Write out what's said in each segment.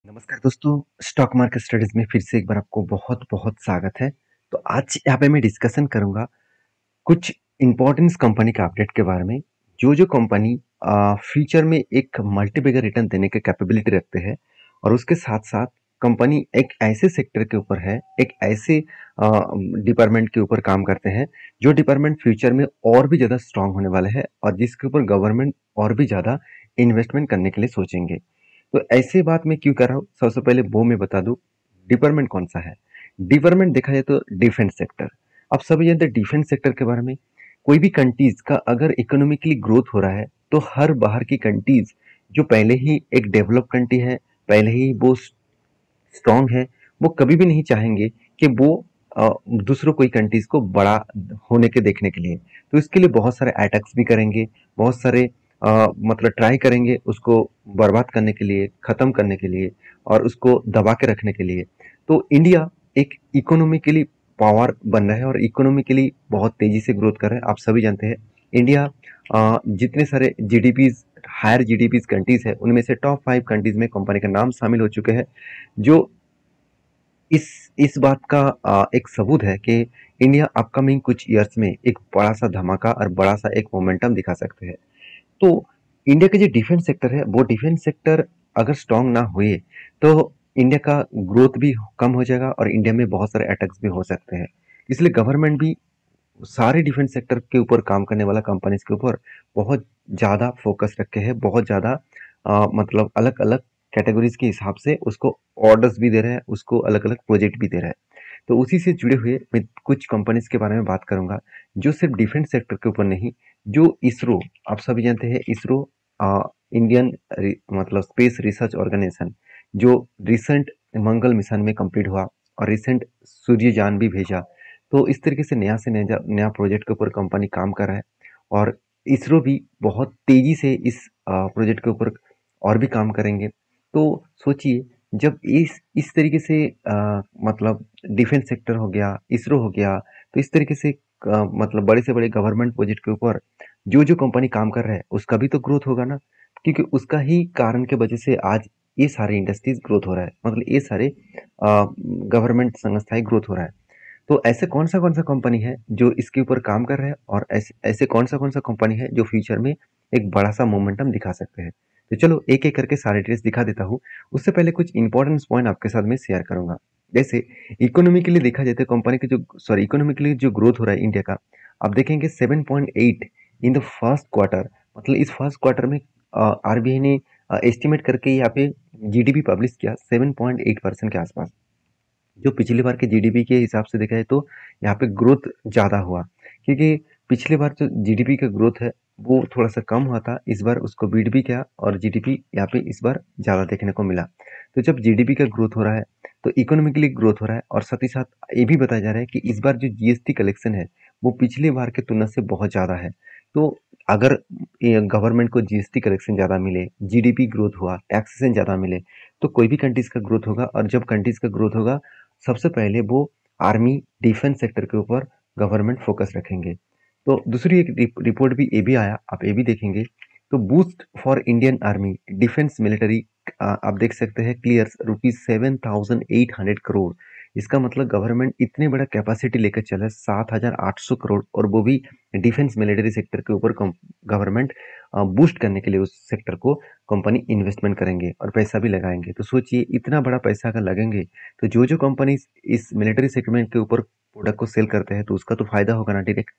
नमस्कार दोस्तों, stock market studies में फिर से एक बार आपको बहुत-बहुत स्वागत है। तो आज यहाँ पे मैं डिस्कशन करूँगा कुछ इम्पोर्टेंस कंपनी के अपडेट के बारे में, जो कंपनी फ्यूचर में एक मल्टी बिगर रिटर्न देने के कैपेबिलिटी रखते हैं और उसके साथ-साथ कंपनी एक ऐसे सेक्टर के ऊपर है, एक ऐसे डिपार्टमेंट के ऊपर काम करते हैं, जो डिपार्टमेंट फ्यूचर में और भी ज़्यादा स्ट्रॉन्ग होने वाला है और जिसके ऊपर गवर्नमेंट और भी ज़्यादा इन्वेस्टमेंट करने के लिए सोचेंगे। तो ऐसी बात मैं क्यों कर रहा हूँ? सबसे पहले वो मैं बता दूँ, डिपार्टमेंट कौन सा है? डिपार्टमेंट देखा जाए तो डिफेंस सेक्टर। आप सभी जानते हैं डिफेंस सेक्टर के बारे में। कोई भी कंट्रीज का अगर इकोनॉमिकली ग्रोथ हो रहा है, तो हर बाहर की कंट्रीज जो पहले ही एक डेवलप कंट्री है, पहले ही वो स्ट्रांग है, वो कभी भी नहीं चाहेंगे कि वो दूसरों कोई कंट्रीज को बड़ा होने के देखने के लिए। तो इसके लिए बहुत सारे अटैक्स भी करेंगे, बहुत सारे मतलब ट्राई करेंगे उसको बर्बाद करने के लिए, खत्म करने के लिए और उसको दबा के रखने के लिए। तो इंडिया एक इकोनॉमिकली पावर बन रहा है और इकोनॉमिकली बहुत तेजी से ग्रोथ कर रहा है। आप सभी जानते हैं इंडिया जितने सारे जीडीपीज हायर जीडीपीज कंट्रीज है, उनमें से टॉप 5 कंट्रीज में कंपनी का नाम शामिल हो चुके हैं, जो इस इस बात का एक सबूत है कि इंडिया अपकमिंग कुछ ईयर्स में एक बड़ा सा धमाका और बड़ा सा एक मोमेंटम दिखा सकते हैं। तो इंडिया का जो डिफेंस सेक्टर है, वो डिफेंस सेक्टर अगर स्ट्रांग ना हुए तो इंडिया का ग्रोथ भी कम हो जाएगा और इंडिया में बहुत सारे अटैक्स भी हो सकते हैं। इसलिए गवर्नमेंट भी सारे डिफेंस सेक्टर के ऊपर काम करने वाला कंपनीज के ऊपर बहुत ज़्यादा फोकस रखे हैं, बहुत ज़्यादा मतलब अलग अलग कैटेगरीज के हिसाब से उसको ऑर्डर्स भी दे रहे हैं, उसको अलग अलग प्रोजेक्ट भी दे रहे हैं। तो उसी से जुड़े हुए मैं कुछ कंपनीज के बारे में बात करूंगा, जो सिर्फ डिफेंस सेक्टर के ऊपर नहीं, जो इसरो, आप सभी जानते हैं इसरो इंडियन मतलब स्पेस रिसर्च ऑर्गेनाइजेशन, जो रिसेंट मंगल मिशन में कंप्लीट हुआ और रिसेंट सूर्ययान भी भेजा। तो इस तरीके से नया से नया नया प्रोजेक्ट के ऊपर कंपनी काम कर रहा है और इसरो भी बहुत तेजी से इस प्रोजेक्ट के ऊपर और भी काम करेंगे। तो सोचिए, जब इस तरीके से मतलब डिफेंस सेक्टर हो गया, इसरो हो गया, तो इस तरीके से मतलब बड़े से बड़े गवर्नमेंट प्रोजेक्ट के ऊपर जो कंपनी काम कर रहा है उसका भी तो ग्रोथ होगा ना, क्योंकि उसका ही कारण के वजह से आज ये सारे इंडस्ट्रीज ग्रोथ हो रहा है, मतलब ये सारे गवर्नमेंट संस्थाएं ग्रोथ हो रहा है। तो ऐसे कौन सा कंपनी है जो इसके ऊपर काम कर रहा है और ऐसे ऐसे कौन सा कंपनी है जो फ्यूचर में एक बड़ा सा मोमेंटम दिखा सकते हैं। तो चलो एक एक करके सारे डिटेल्स दिखा देता हूँ। उससे पहले कुछ इंपॉर्टेंट पॉइंट आपके साथ में शेयर करूंगा। जैसे इकोनॉमी के लिए देखा जाए तो कंपनी के जो सॉरी इकोनॉमी के लिए जो ग्रोथ हो रहा है इंडिया का, आप देखेंगे 7.8 इन द फर्स्ट क्वार्टर। मतलब इस फर्स्ट क्वार्टर में आरबीआई ने एस्टिमेट करके यहाँ पे जीडीपी पब्लिश किया 7.8% के आसपास, जो पिछली बार के जीडीपी के हिसाब से देखा जाए तो यहाँ पे ग्रोथ ज़्यादा हुआ, क्योंकि पिछली बार जो जीडीपी का ग्रोथ है वो थोड़ा सा कम हुआ था, इस बार उसको बीट भी किया और जीडीपी यहाँ पे इस बार ज़्यादा देखने को मिला। तो जब जीडीपी का ग्रोथ हो रहा है तो इकोनॉमिकली ग्रोथ हो रहा है और साथ ही साथ ये भी बताया जा रहा है कि इस बार जो जीएसटी कलेक्शन है वो पिछली बार की तुलना से बहुत ज़्यादा है। तो अगर गवर्नमेंट को जीएसटी कलेक्शन ज़्यादा मिले, जीडीपी ग्रोथ हुआ, टैक्सेशन ज़्यादा मिले, तो कोई भी कंट्रीज का ग्रोथ होगा और जब कंट्रीज का ग्रोथ होगा सबसे पहले वो आर्मी डिफेंस सेक्टर के ऊपर गवर्नमेंट फोकस रखेंगे। तो दूसरी एक रिपोर्ट भी ये भी आया, आप ये भी देखेंगे। तो boost for Indian army defence military, आप देख सकते हैं क्लियर ₹7,800 करोड़। इसका मतलब गवर्नमेंट इतने बड़ा कैपेसिटी लेकर चला है 7,800 करोड़, और वो भी डिफेंस मिलिट्री सेक्टर के ऊपर गवर्नमेंट बूस्ट करने के लिए उस सेक्टर को कंपनी इन्वेस्टमेंट करेंगे और पैसा भी लगाएंगे। तो सोचिए इतना बड़ा पैसा अगर लगेंगे तो जो कंपनी इस मिलिट्री सेगमेंट के ऊपर प्रोडक्ट को सेल करते हैं तो उसका तो फायदा होगा ना डायरेक्ट।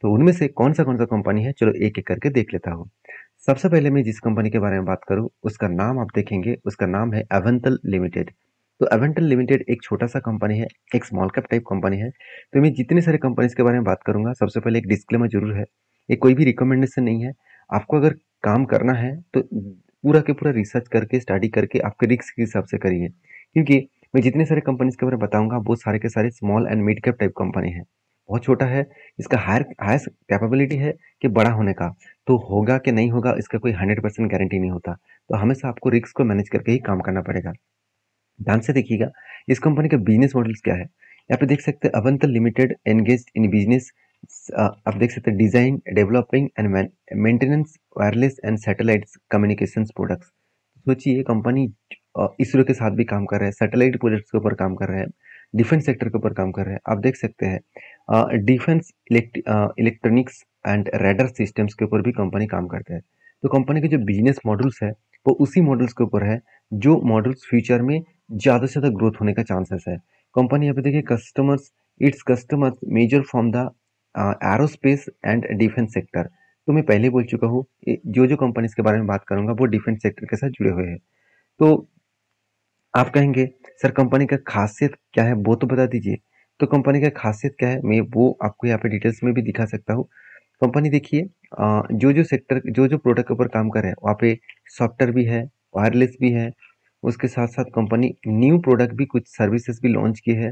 तो उनमें से कौन सा कंपनी है, चलो एक एक करके देख लेता हूँ। सबसे पहले मैं जिस कंपनी के बारे में बात करूँ उसका नाम आप देखेंगे, उसका नाम है एवेंटल लिमिटेड। तो एवेंटल लिमिटेड एक छोटा सा कंपनी है, एक स्मॉल कैप टाइप कंपनी है। तो मैं जितने सारे कंपनीज के बारे में बात करूंगा, सबसे पहले एक डिस्क्लेमर जरूर है, ये कोई भी रिकमेंडेशन नहीं है। आपको अगर काम करना है तो पूरा के पूरा रिसर्च करके स्टडी करके आपके रिस्क के हिसाब से करिए, क्योंकि मैं जितने सारे कंपनीज के बारे में बताऊंगा वो सारे के सारे small and mid cap type company है, बहुत छोटा है। इसका हायर कैपेबिलिटी है कि बड़ा होने का, तो होगा कि नहीं होगा इसका कोई 100% गारंटी नहीं होता। तो हमेशा आपको रिस्क को मैनेज करके ही काम करना पड़ेगा। ध्यान से देखिएगा इस कंपनी का बिजनेस मॉडल्स क्या है। यहाँ पे देख सकते हैं अवंतल लिमिटेड एंगेज्ड इन बिजनेस, आप देख सकते हैं design developing and maintenance wireless and satellite communications products. सोचिए ये कंपनी इसरो के साथ भी काम कर रहे हैं, सैटेलाइट प्रोजेक्ट्स के ऊपर काम कर रहे हैं, डिफेंस सेक्टर के ऊपर काम कर रहे हैं। आप देख सकते हैं defence electronics and radar systems के ऊपर भी कंपनी काम करते हैं। तो कंपनी के जो बिजनेस मॉडल्स है वो उसी मॉडल्स के ऊपर है जो मॉडल्स फ्यूचर में ज़्यादा से ज़्यादा ग्रोथ होने का चांसेस है। कंपनी यहाँ पे देखिए customers, its customers measure from the aerospace and defence sector. तो मैं पहले बोल चुका हूँ जो जो कंपनीज के बारे में बात करूंगा वो डिफेंस सेक्टर के साथ जुड़े हुए हैं। तो आप कहेंगे सर कंपनी का खासियत क्या है वो तो बता दीजिए। तो कंपनी का खासियत क्या है मैं वो आपको यहाँ पे डिटेल्स में भी दिखा सकता हूँ। कंपनी देखिए जो जो सेक्टर जो जो प्रोडक्ट के ऊपर काम कर रहे हैं वहाँ पे सॉफ्टवेयर भी है, वायरलेस भी है। उसके साथ साथ कंपनी न्यू प्रोडक्ट भी कुछ सर्विसेज भी लॉन्च की है।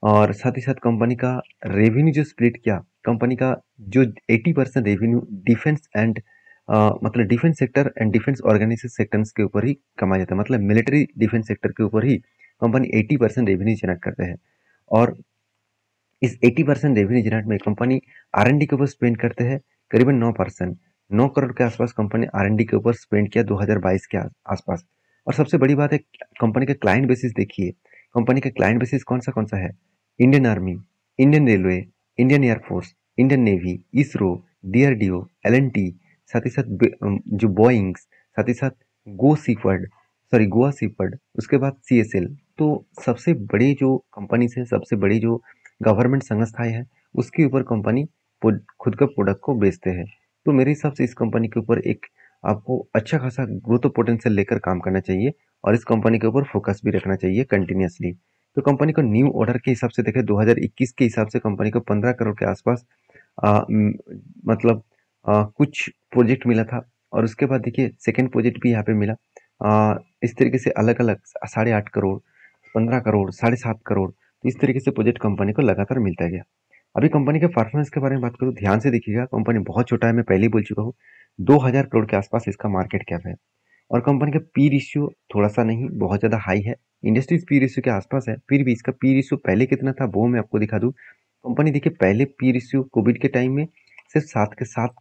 और साथ ही साथ कंपनी का रेवेन्यू जो स्प्लिट किया, कंपनी का जो 80% रेवेन्यू डिफेंस एंड मतलब defence sector and defence organisation sectors के ऊपर ही कमाया जाता है। मतलब मिलिट्री डिफेंस सेक्टर के ऊपर ही कंपनी 80% रेवेन्यू जनरेट करते हैं। और इस 80% रेवेन्यू जनरेट में कंपनी R&D के ऊपर स्पेंड करते हैं करीबन 9%। 9 करोड़ के आसपास कंपनी R&D के ऊपर स्पेंड किया 2022 के आसपास। और सबसे बड़ी बात है कंपनी का क्लाइंट बेसिस देखिए। कंपनी का क्लाइंट बेसिस कौन सा है? Indian army, Indian railway, Indian air force, Indian navy, ISRO, DRDO, L&T, साथ ही साथ जो बोइंग्स, साथ ही साथ गोआ सीफर्ड, उसके बाद CSL। तो सबसे बड़ी जो कंपनी है, सबसे बड़ी जो गवर्नमेंट संस्थाएं हैं उसके ऊपर कंपनी खुद का प्रोडक्ट को बेचते हैं। तो मेरे हिसाब से इस कंपनी के ऊपर एक आपको अच्छा खासा ग्रोथ पोटेंशियल लेकर काम करना चाहिए और इस कंपनी के ऊपर फोकस भी रखना चाहिए कंटिन्यूसली। तो कंपनी को न्यू ऑर्डर के हिसाब से देखें 2021 के हिसाब से कंपनी को 15 करोड़ के आसपास मतलब कुछ प्रोजेक्ट मिला था। और उसके बाद देखिए सेकेंड प्रोजेक्ट भी यहाँ पे मिला। इस तरीके से अलग अलग 8.5 करोड़, 15 करोड़, 7.5 करोड़, तो इस तरीके से प्रोजेक्ट कंपनी को लगातार मिलता गया। अभी कंपनी के परफॉर्मेंस के बारे में बात करूँ ध्यान से देखिएगा, कंपनी बहुत छोटा है, मैं पहले ही बोल चुका हूँ। 2000 करोड़ के आसपास इसका मार्केट कैप है। और कंपनी का पी रेशियो थोड़ा सा नहीं बहुत ज़्यादा हाई है, इंडस्ट्रीज पी रेशियो के आसपास है। फिर भी इसका पी रेशियो पहले कितना था वो मैं आपको दिखा दूँ। कंपनी देखिए पहले पी रेशियो कोविड के टाइम में सिर्फ 7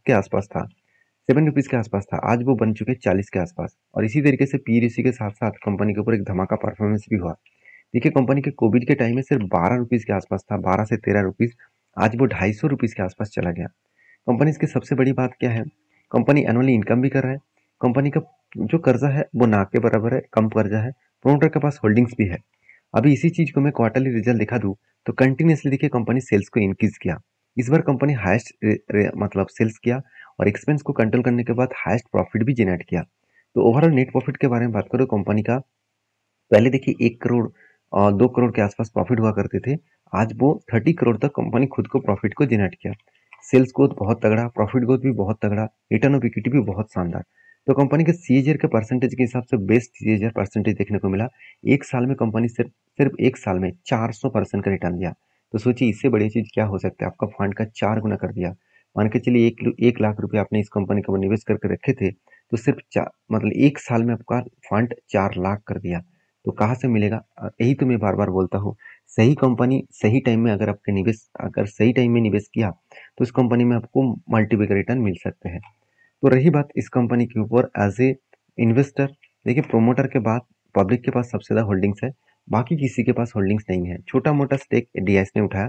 के आसपास था, 7 रुपीज़ के आसपास था। आज वो बन चुके 40 के आसपास। और इसी तरीके से पी रेशियो के साथ साथ कंपनी के ऊपर एक धमाका परफॉर्मेंस भी हुआ। देखिए कंपनी के कोविड के टाइम में सिर्फ 12 रुपीज़ के आसपास था, 12 से 13 रुपीज़। आज वो 250 रुपीज़ के आसपास चला गया। कंपनी की सबसे बड़ी बात क्या है? कंपनी एनुअली इनकम भी कर रहा है। कंपनी का जो कर्जा है वो ना के बराबर है, कम कर्जा है। प्रोमोटर के पास होल्डिंग्स भी है। अभी इसी चीज को मैं क्वार्टरली रिजल्ट दिखा दूं तो कंटिन्यूसली देखिए कंपनी सेल्स को इंक्रीज किया। इस बार कंपनी हाईएस्ट मतलब सेल्स किया और एक्सपेंस को कंट्रोल करने के बाद हाईएस्ट प्रॉफिट भी जनरेट किया। तो ओवरऑल नेट प्रॉफिट के बारे में बात करो कंपनी का, पहले देखिए 1 करोड़ और 2 करोड़ के आसपास प्रॉफिट हुआ करते थे। आज वो 30 करोड़ तक कंपनी खुद को प्रॉफिट को जनरेट किया। सेल्स ग्रोथ बहुत तगड़ा, प्रॉफिट ग्रोथ भी बहुत तगड़ा, रिटर्न ऑफ इक्विटी भी बहुत शानदार। तो कंपनी के सीएजीआर के परसेंटेज के हिसाब से बेस्ट सीएजीआर परसेंटेज देखने को मिला। एक साल में कंपनी सिर्फ सिर्फ एक साल में 400% का रिटर्न दिया। तो सोचिए इससे बड़ी चीज क्या हो सकता है? आपका फंड का 4 गुना कर दिया। मान के चलिए 1 लाख रुपए आपने इस कंपनी के ऊपर निवेश करके रखे थे, तो सिर्फ मतलब एक साल में आपका फंड 4 लाख कर दिया। तो कहाँ से मिलेगा? यही तो मैं बार बार बोलता हूँ, सही कंपनी सही टाइम में अगर सही टाइम में निवेश किया तो इस कंपनी में आपको मल्टीपल रिटर्न मिल सकते हैं। तो रही बात इस कंपनी के ऊपर एज ए इन्वेस्टर, देखिए प्रोमोटर के बाद पब्लिक के पास सबसे ज़्यादा होल्डिंग्स है, बाकी किसी के पास होल्डिंग्स नहीं है। छोटा मोटा स्टेक डीआईएस ने उठाया,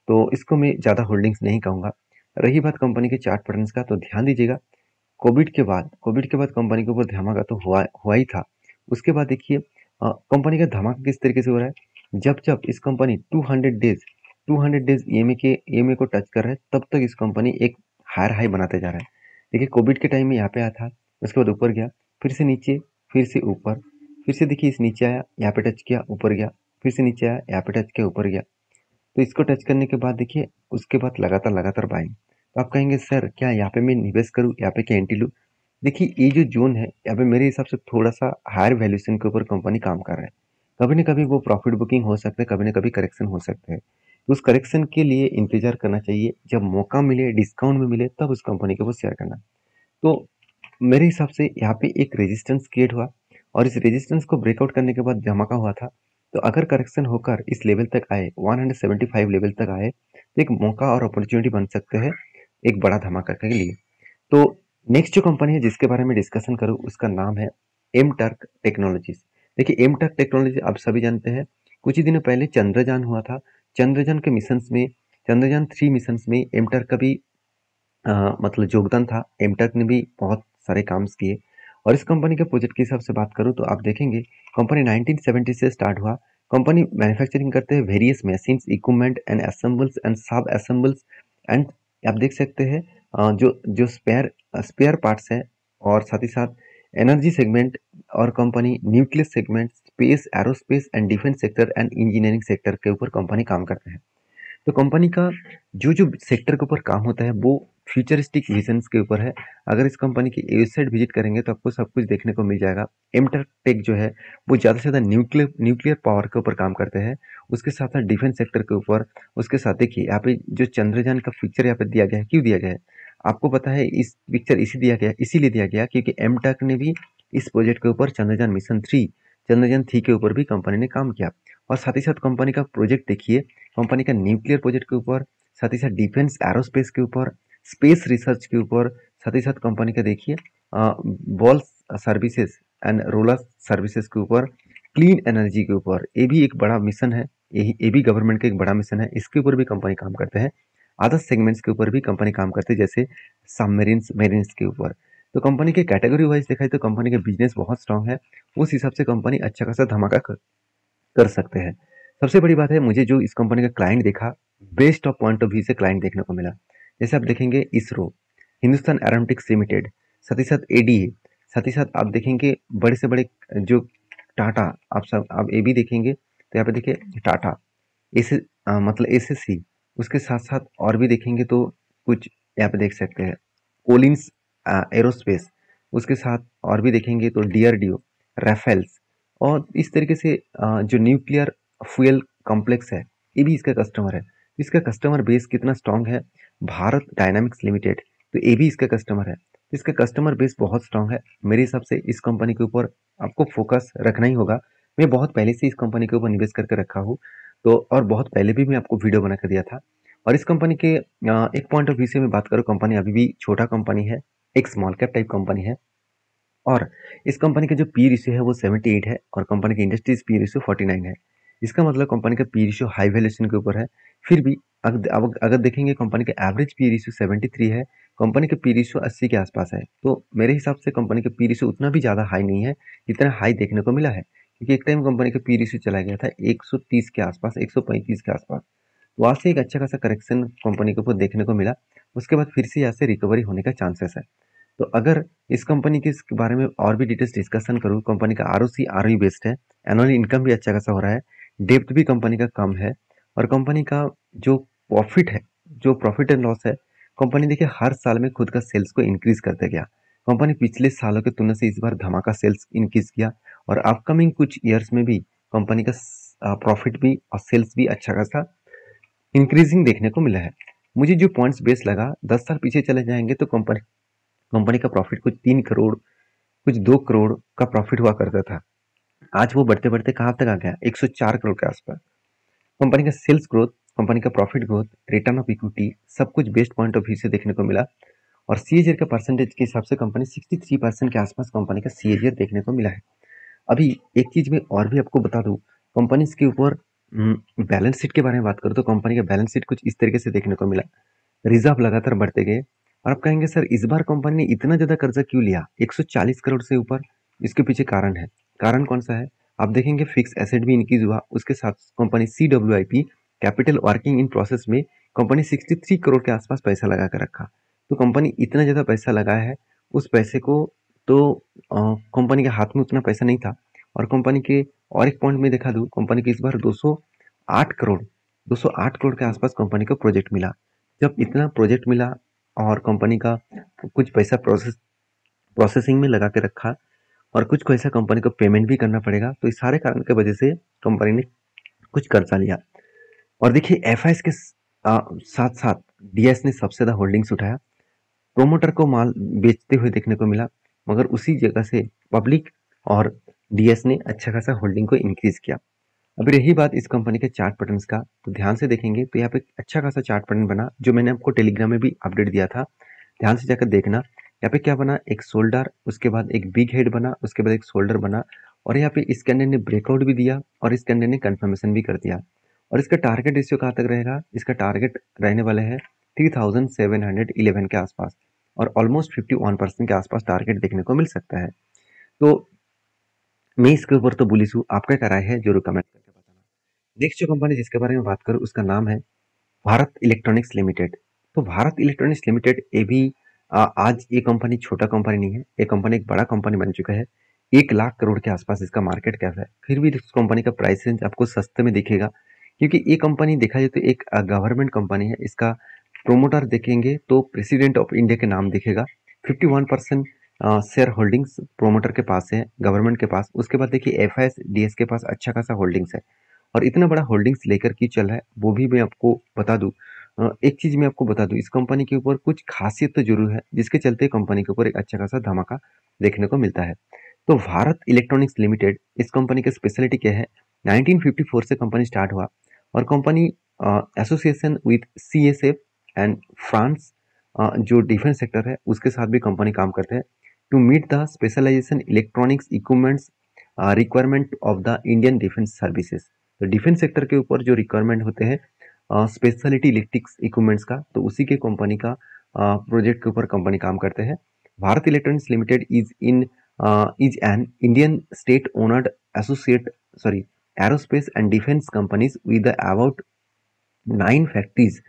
तो इसको मैं ज़्यादा होल्डिंग्स नहीं कहूँगा। रही बात कंपनी के चार्ट पैटर्न्स का, तो ध्यान दीजिएगा कोविड के बाद कंपनी के ऊपर धमाका तो हुआ ही था। उसके बाद देखिए कंपनी का धमाका किस तरीके से हो रहा है, जब जब इस कंपनी 200 डेज ईएमए को टच कर रहा है तब तक इस कंपनी एक हायर हाई बनाते जा रहा है। देखिए कोविड के टाइम में यहाँ पे आया था, उसके बाद ऊपर गया, फिर से नीचे, फिर से ऊपर, फिर से देखिए इस नीचे आया, यहाँ पे टच किया, ऊपर गया, फिर से नीचे आया, यहाँ पे टच किया, ऊपर गया। तो इसको टच करने के बाद देखिए उसके बाद लगातार लगातार बाइंग। तो आप कहेंगे सर क्या यहाँ पे मैं निवेश करूँ, यहाँ पे क्या एंट्री लूँ? देखिए ये जो जोन है यहाँ पे मेरे हिसाब से थोड़ा सा हायर वैल्यूएशन के ऊपर कंपनी काम कर रहा है। कभी ना कभी वो प्रॉफिट बुकिंग हो सकता है, कभी ना कभी करेक्शन हो सकता है। तो उस करेक्शन के लिए इंतजार करना चाहिए, जब मौका मिले डिस्काउंट में मिले तब उस कंपनी के ऊपर शेयर करना। तो मेरे हिसाब से यहाँ पे एक रेजिस्टेंस क्रिएट हुआ और इस रेजिस्टेंस को ब्रेकआउट करने के बाद धमाका हुआ था। तो अगर करेक्शन होकर इस लेवल तक आए, 175 लेवल तक आए, तो एक मौका और अपॉर्चुनिटी बन सकते हैं एक बड़ा धमाका के लिए। तो नेक्स्ट जो कंपनी है जिसके बारे में डिस्कशन करूँ उसका नाम है एम टर्क टेक्नोलॉजीज। देखिए एमटेक टेक्नोलॉजी आप सभी जानते हैं, कुछ ही दिनों पहले चंद्रयान हुआ था। चंद्रयान के मिशंस में, चंद्रयान 3 मिशंस में एमटेक का भी मतलब योगदान था। एमटेक ने भी बहुत सारे काम किए। और इस कंपनी के प्रोजेक्ट के हिसाब से बात करूँ तो आप देखेंगे कंपनी 1970 से स्टार्ट हुआ। कंपनी मैन्युफैक्चरिंग करते हैं various machines, equipment and assembles and सब असेंबल्स एंड आप देख सकते हैं जो जो स्पेयर पार्ट्स हैं। और साथ ही साथ एनर्जी सेगमेंट और company nucleus segment, space, aerospace and defence sector and engineering sector के ऊपर कंपनी काम करते हैं। तो कंपनी का जो जो सेक्टर के ऊपर काम होता है वो फ्यूचरिस्टिक विजन्स के ऊपर है। अगर इस कंपनी की वेबसाइट विजिट करेंगे तो आपको सब कुछ देखने को मिल जाएगा। एमटेक जो है वो ज़्यादा से ज़्यादा न्यूक्लियर पावर के ऊपर काम करते हैं, उसके साथ साथ डिफेंस सेक्टर के ऊपर। उसके साथ देखिए यहाँ पे जो चंद्रयान का पिक्चर यहाँ पे दिया गया है, क्यों दिया गया है आपको पता है? इस पिक्चर इसीलिए दिया गया क्योंकि एमटेक ने भी इस प्रोजेक्ट के ऊपर चंद्रयान 3 के ऊपर भी कंपनी ने काम किया। और साथ ही साथ कंपनी का प्रोजेक्ट देखिए, कंपनी का न्यूक्लियर प्रोजेक्ट के ऊपर, साथ ही साथ डिफेंस एरोस्पेस के ऊपर, स्पेस रिसर्च के ऊपर, साथ ही साथ कंपनी का देखिए ball services and roller services के ऊपर, क्लीन एनर्जी के ऊपर। ये भी एक बड़ा मिशन है, ये भी गवर्नमेंट का एक बड़ा मिशन है। इसके ऊपर भी कंपनी काम करते हैं। अदर सेगमेंट्स के ऊपर भी कंपनी काम करते हैं, जैसे सबमरीन्स मेरीन्स के ऊपर। तो कंपनी के कैटेगरी वाइज देखा तो कंपनी का बिजनेस बहुत स्ट्रांग है। उस हिसाब से कंपनी अच्छा खासा धमाका कर सकते हैं। सबसे बड़ी बात है, मुझे जो इस कंपनी का क्लाइंट देखा, best of point of view से क्लाइंट देखने को मिला। जैसे आप देखेंगे इसरो, हिंदुस्तान एरोनॉटिक्स लिमिटेड, साथ ही साथ एडीए, साथ ही साथ आप देखेंगे बड़े से बड़े जो टाटा, आप ये भी देखेंगे तो यहाँ पे देखिए टाटा, एस मतलब एसएससी। उसके साथ साथ और भी देखेंगे तो कुछ यहाँ पे देख सकते हैं कोलिंस एरोस्पेस। उसके साथ और भी देखेंगे तो डीआरडीओ, राफेल्स। और इस तरीके से जो न्यूक्लियर फ्यूल कॉम्प्लेक्स है, ये भी इसका कस्टमर है। इसका कस्टमर बेस कितना स्ट्रांग है, भारत डायनामिक्स लिमिटेड, तो ये भी इसका कस्टमर है। इसका कस्टमर बेस बहुत स्ट्रांग है। मेरे हिसाब से इस कंपनी के ऊपर आपको फोकस रखना ही होगा। मैं बहुत पहले से इस कंपनी के ऊपर निवेश करके रखा हूँ। तो और बहुत पहले भी मैं आपको वीडियो बना कर दिया था। और इस कंपनी के एक पॉइंट ऑफ व्यू से मैं बात करूँ, कंपनी अभी भी छोटा कंपनी है, एक स्मॉल कैप टाइप कंपनी है। और इस कंपनी का जो पी रेशियो है वो 78 है और कंपनी की इंडस्ट्रीज पी रेशियो 49 है। इसका मतलब कंपनी का पी रेशियो हाई वैल्यूएशन के ऊपर है। फिर भी अगर देखेंगे कंपनी का एवरेज पी रेशियो 73 है, कंपनी का पी रेशियो 80 के आसपास है। तो मेरे हिसाब से कंपनी का पी रेशियो उतना भी ज़्यादा हाई नहीं है जितना हाई देखने को मिला है, क्योंकि एक टाइम कंपनी का पी रेशियो चला गया था 130 के आसपास, 135 के आसपास। तो वहाँ से एक अच्छा खासा करेक्शन कंपनी के ऊपर देखने को मिला। उसके बाद फिर से यहाँ से रिकवरी होने का चांसेस है। तो अगर इस कंपनी के इसके बारे में और भी डिटेल्स डिस्कशन करूँ, कंपनी का आरओसी आरओई बेस्ड है, एनुअल इनकम भी अच्छा खासा हो रहा है, डेब्ट भी कंपनी का कम है। और कंपनी का जो प्रॉफिट है, जो प्रॉफिट एंड लॉस है, कंपनी देखिए हर साल में खुद का सेल्स को इंक्रीज करते गया। कंपनी पिछले सालों की तुलना से इस बार धमाका सेल्स इंक्रीज किया। और अपकमिंग कुछ ईयर्स में भी कंपनी का प्रॉफिट भी और सेल्स भी अच्छा खासा इंक्रीजिंग देखने को मिला है। मुझे जो पॉइंट्स बेस लगा, 10 साल पीछे चले जाएंगे तो कंपनी कंपनी का प्रॉफिट कुछ 3 करोड़, कुछ 2 करोड़ का प्रॉफिट हुआ करता था। आज वो बढ़ते बढ़ते कहाँ तक आ गया, 104 करोड़ के आसपास। कंपनी का सेल्स ग्रोथ, कंपनी का profit growth, return of equity, सब कुछ बेस्ट पॉइंट ऑफ व्यू से देखने को मिला। और सीएजीआर का परसेंटेज के हिसाब से कंपनी 63% के आसपास कंपनी का सीएजीआर देखने को मिला है। अभी एक चीज मैं और भी आपको बता दूं, कंपनी के ऊपर बैलेंस शीट के बारे में बात करूँ तो कंपनी का बैलेंस शीट कुछ इस तरीके से देखने को मिला। रिजर्व लगातार बढ़ते गए। और आप कहेंगे सर इस बार कंपनी ने इतना ज्यादा कर्जा क्यों लिया, 140 करोड़ से ऊपर? इसके पीछे कारण है। कारण कौन सा है? आप देखेंगे फिक्स एसेट भी इंक्रीज हुआ। उसके साथ company CWIP, capital working in process में कंपनी 63 करोड़ के आसपास पैसा लगा कर रखा। तो कंपनी इतना ज्यादा पैसा लगाया है, उस पैसे को तो कंपनी के हाथ में उतना पैसा नहीं था। और कंपनी के और एक पॉइंट में देखा दूं, कंपनी के इस बार 208 करोड़ के आसपास कंपनी को प्रोजेक्ट मिला। जब इतना प्रोजेक्ट मिला और कंपनी का कुछ पैसा प्रोसेसिंग में लगा के रखा और कुछ पैसा कंपनी को पेमेंट भी करना पड़ेगा, तो इस सारे कारण की वजह से कंपनी ने कुछ कर्जा लिया। और देखिए एफआईएस के साथ साथ डीएस ने सबसे ज्यादा होल्डिंग्स उठाया। प्रोमोटर को माल बेचते हुए देखने को मिला, मगर उसी जगह से पब्लिक और डीएस ने अच्छा खासा होल्डिंग को इंक्रीज किया। अभी रही बात इस कंपनी के चार्ट पैटर्न्स का, तो ध्यान से देखेंगे तो यहाँ पे अच्छा खासा चार्ट पैटर्न बना, जो मैंने आपको टेलीग्राम में भी अपडेट दिया था। ध्यान से जाकर देखना। यहाँ पे क्या बना, एक शोल्डर, उसके बाद एक बिग हेड बना, उसके बाद एक शोल्डर बना और यहाँ पे इस कैंडिडेट ने ब्रेकआउट भी दिया और इस कैंडिडेट ने कंफर्मेशन भी कर दिया। और इसका टारगेट रेशियो कहाँ तक रहेगा? इसका टारगेट रहने वाले है 3711 के आसपास, और ऑलमोस्ट 51% के आसपास टारगेट देखने को मिल सकता है। तो मैं इसके ऊपर तो बुलिश हूँ, आपका क्या राय है जरूर कमेंट करके बताना। नेक्स्ट जो कंपनी जिसके बारे में बात करूँ उसका नाम है भारत इलेक्ट्रॉनिक्स लिमिटेड। तो भारत इलेक्ट्रॉनिक्स लिमिटेड ये भी आज ये कंपनी छोटा कंपनी नहीं है, ये कंपनी एक बड़ा कंपनी बन चुका है। 1 लाख करोड़ के आसपास इसका मार्केट कैप है। फिर भी इस कंपनी का प्राइस रेंज आपको सस्ते में दिखेगा, क्योंकि ये कंपनी देखा जाए तो एक गवर्नमेंट कंपनी है। इसका प्रोमोटर देखेंगे तो प्रेसिडेंट ऑफ इंडिया के नाम दिखेगा। 51% शेयर होल्डिंग्स प्रोमोटर के पास है, गवर्नमेंट के पास। उसके बाद देखिए FIS-DS के पास अच्छा खासा होल्डिंग्स है, और इतना बड़ा होल्डिंग्स लेकर की चल रहा है वो भी मैं आपको बता दूं। एक चीज मैं आपको बता दूं, इस कंपनी के ऊपर कुछ खासियत तो जरूर है जिसके चलते कंपनी के ऊपर एक अच्छा खासा धमाका देखने को मिलता है। तो भारत इलेक्ट्रॉनिक्स लिमिटेड, इस कंपनी की स्पेशलिटी क्या है? 1954 से कंपनी स्टार्ट हुआ, और company association with CSF and France, जो डिफेंस सेक्टर है उसके साथ भी कंपनी काम करते हैं to meet the specialisation electronics equipments requirement of the Indian defence services. तो डिफेंस सेक्टर के ऊपर जो रिक्वायरमेंट होते हैं स्पेशलिटी इलेक्ट्रिक्स इक्विपमेंट्स का, तो उसी के कंपनी का प्रोजेक्ट के ऊपर कंपनी काम करते हैं। Bharat electronics limited is an Indian state owned associate sorry aerospace and defence companies with about 9 factories.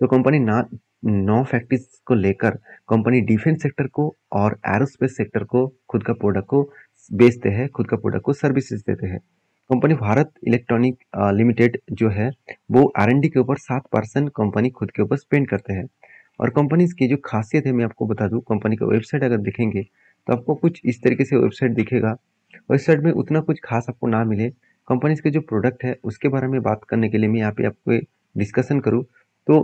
तो कंपनी 9 फैक्ट्रीज को लेकर कंपनी डिफेंस सेक्टर को और एरोस्पेस सेक्टर को खुद का प्रोडक्ट को बेचते हैं, खुद का प्रोडक्ट को सर्विसेज देते हैं। कंपनी भारत इलेक्ट्रॉनिक लिमिटेड जो है वो R&D के ऊपर 7% कंपनी खुद के ऊपर स्पेंड करते हैं। और कंपनी की जो खासियत है मैं आपको बता दूं, कंपनी का वेबसाइट अगर देखेंगे तो आपको कुछ इस तरीके से वेबसाइट दिखेगा। वेबसाइट में उतना कुछ खास आपको ना मिले। कंपनी के जो प्रोडक्ट है उसके बारे में बात करने के लिए मैं यहाँ पे आपको डिस्कशन करूँ तो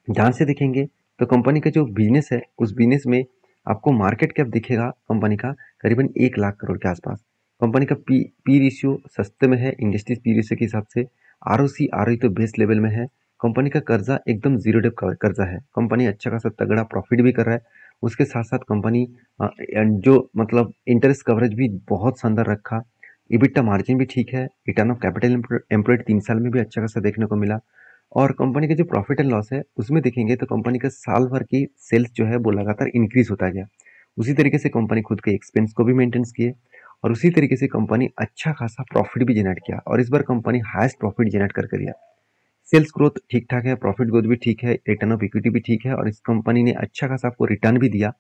ध्यान से देखेंगे तो कंपनी का जो बिजनेस है उस बिजनेस में आपको मार्केट कैप दिखेगा कंपनी का करीबन 1 लाख करोड़ के आसपास। कंपनी का पी रेशियो सस्ते में है इंडस्ट्रीज पी रेशियो के हिसाब से। ROC तो बेस्ट लेवल में है। कंपनी का कर्जा एकदम जीरो डेप कर्जा है। कंपनी अच्छा खासा तगड़ा प्रॉफिट भी कर रहा है। उसके साथ साथ कंपनी जो मतलब इंटरेस्ट कवरेज भी बहुत शानदार रखा। EBITDA मार्जिन भी ठीक है। रिटर्न ऑफ कैपिटल एम्प्लॉयड 3 साल में भी अच्छा खासा देखने को मिला। और कंपनी का जो प्रॉफिट एंड लॉस है उसमें देखेंगे तो कंपनी का साल भर की सेल्स जो है वो लगातार इंक्रीज होता गया। उसी तरीके से कंपनी खुद के एक्सपेंस को भी मेंटेन किए, और उसी तरीके से कंपनी अच्छा खासा प्रॉफिट भी जनरेट किया, और इस बार कंपनी हाईएस्ट प्रॉफिट जनरेट करके दिया। सेल्स ग्रोथ ठीक ठाक है, प्रॉफिट ग्रोथ भी ठीक है, रिटर्न ऑफ इक्विटी भी ठीक है, और इस कंपनी ने अच्छा खासा आपको रिटर्न भी दिया।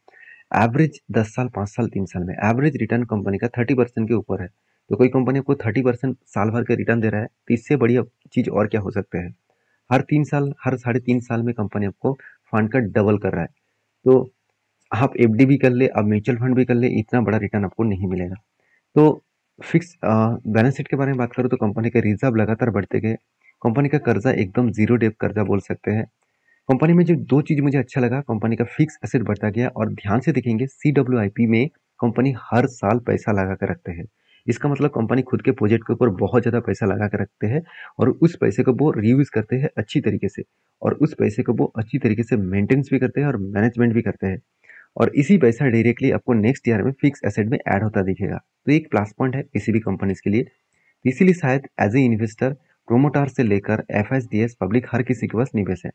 एवरेज 10 साल 5 साल 3 साल में एवरेज रिटर्न कंपनी का 30% के ऊपर है। तो कोई कंपनी आपको 30% साल भर का रिटर्न दे रहा है तो इससे बढ़िया चीज और क्या हो सकता है? हर 3 साल हर 3.5 साल में कंपनी आपको फंड का डबल कर रहा है। तो आप FD भी कर ले, अब म्यूचुअल फंड भी कर ले, इतना बड़ा रिटर्न आपको नहीं मिलेगा। तो फिक्स बैलेंस शीट के बारे में बात करूँ तो कंपनी के रिजर्व लगातार बढ़ते गए। कंपनी का कर्जा एकदम जीरो डेप कर्जा बोल सकते हैं। कंपनी में जो दो चीज मुझे अच्छा लगा, कंपनी का फिक्स एसेट बढ़ता गया, और ध्यान से देखेंगे CWIP में कंपनी हर साल पैसा लगा कर रखते हैं। इसका मतलब कंपनी खुद के प्रोजेक्ट के ऊपर बहुत ज्यादा पैसा लगा कर रखते हैं, और उस पैसे को वो रीयूज करते हैं अच्छी तरीके से, और उस पैसे को वो अच्छी तरीके से मेंटेनेंस भी करते हैं और मैनेजमेंट भी करते हैं, और इसी पैसा डायरेक्टली आपको नेक्स्ट ईयर में फिक्स एसेट में ऐड होता दिखेगा। तो एक प्लस पॉइंट है किसी भी कंपनी के लिए। तो इसीलिए शायद एज ए इन्वेस्टर प्रोमोटर से लेकर FIS-DS पब्लिक हर किसी के पास निवेश है।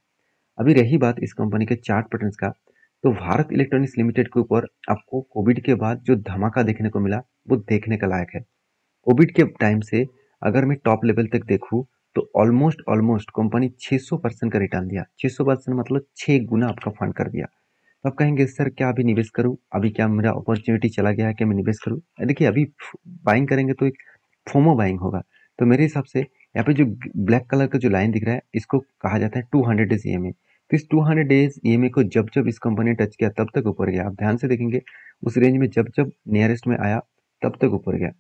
अभी रही बात इस कंपनी के चार्ट पैटर्न्स का, तो भारत इलेक्ट्रॉनिक्स लिमिटेड के ऊपर आपको कोविड के बाद जो धमाका देखने को मिला वो देखने का लायक है। कोविड के टाइम से अगर मैं टॉप लेवल तक देखूं तो ऑलमोस्ट ऑलमोस्ट कंपनी 600% का रिटर्न दिया। 600% मतलब 6 गुना आपका फंड कर दिया। तो आप कहेंगे सर क्या अभी निवेश करूं, अभी क्या मेरा अपॉर्चुनिटी चला गया है कि मैं निवेश करूं? देखिए अभी बाइंग करेंगे तो एक फोमो बाइंग होगा। तो मेरे हिसाब से यहाँ पे जो ब्लैक कलर का जो लाइन दिख रहा है इसको कहा जाता है 200 डेज EMA। तो इस 200 डेज EMA को जब जब इस कंपनी ने टच किया तब तक ऊपर गया। आप ध्यान से देखेंगे उस रेंज में जब जब नियरेस्ट में आया तब तक ऊपर गया।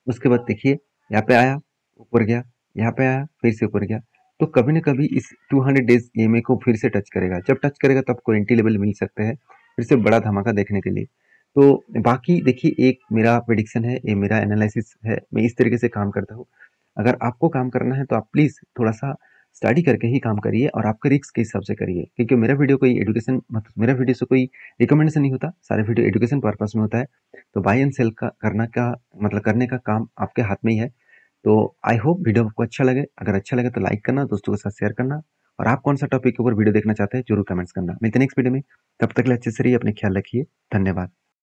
उसके बाद देखिए यहाँ पे आया, ऊपर गया, यहाँ पे आया, फिर से ऊपर गया। तो कभी ना कभी इस 200 डेज EMA को फिर से टच करेगा। जब टच करेगा तब आपको एंट्री लेवल मिल सकते हैं फिर से बड़ा धमाका देखने के लिए। तो बाकी देखिए एक मेरा प्रेडिक्शन है, ये मेरा एनालिसिस है, मैं इस तरीके से काम करता हूँ। अगर आपको काम करना है तो आप प्लीज थोड़ा सा स्टडी करके ही काम करिए और आपके रिस्क के हिसाब से करिए, क्योंकि मेरा वीडियो कोई एजुकेशन मतलब मेरा वीडियो से कोई रिकमेंडेशन नहीं होता, सारे वीडियो एजुकेशन पर्पस में होता है। तो बाय एंड सेल का करने का काम आपके हाथ में ही है। तो आई होप वीडियो आपको अच्छा लगे। अगर अच्छा लगे तो लाइक करना, दोस्तों के साथ शेयर करना, और आप कौन सा टॉपिक के ऊपर वीडियो देखना चाहते हैं जरूर कमेंट्स करना। मिलते हैं नेक्स्ट वीडियो में, तब तक के लिए अच्छे से रहिए, अपने ख्याल रखिए। धन्यवाद।